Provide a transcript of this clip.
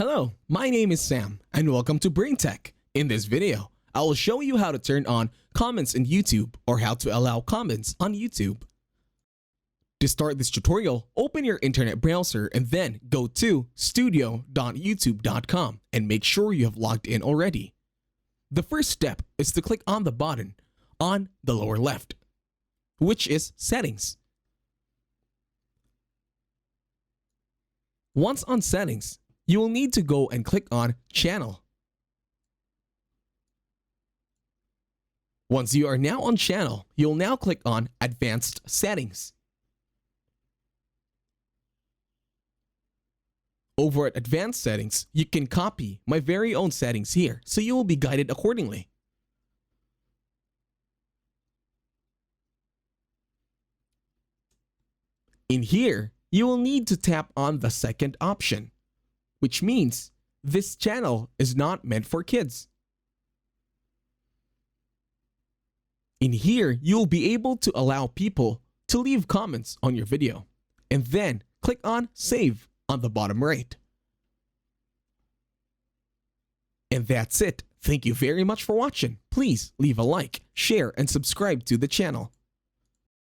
Hello, my name is Sam and welcome to Brain Tech. In this video, I will show you how to turn on comments in YouTube or how to allow comments on YouTube. To start this tutorial, open your internet browser and then go to studio.youtube.com and make sure you have logged in already. The first step is to click on the button on the lower left, which is Settings. Once on Settings, you will need to go and click on Channel. Once you are now on Channel, you'll now click on Advanced Settings. Over at Advanced Settings, you can copy my very own settings here, so you will be guided accordingly. In here, you will need to tap on the second option, which means this channel is not meant for kids. In here, you'll be able to allow people to leave comments on your video, and then click on Save on the bottom right. And that's it. Thank you very much for watching. Please leave a like, share, and subscribe to the channel.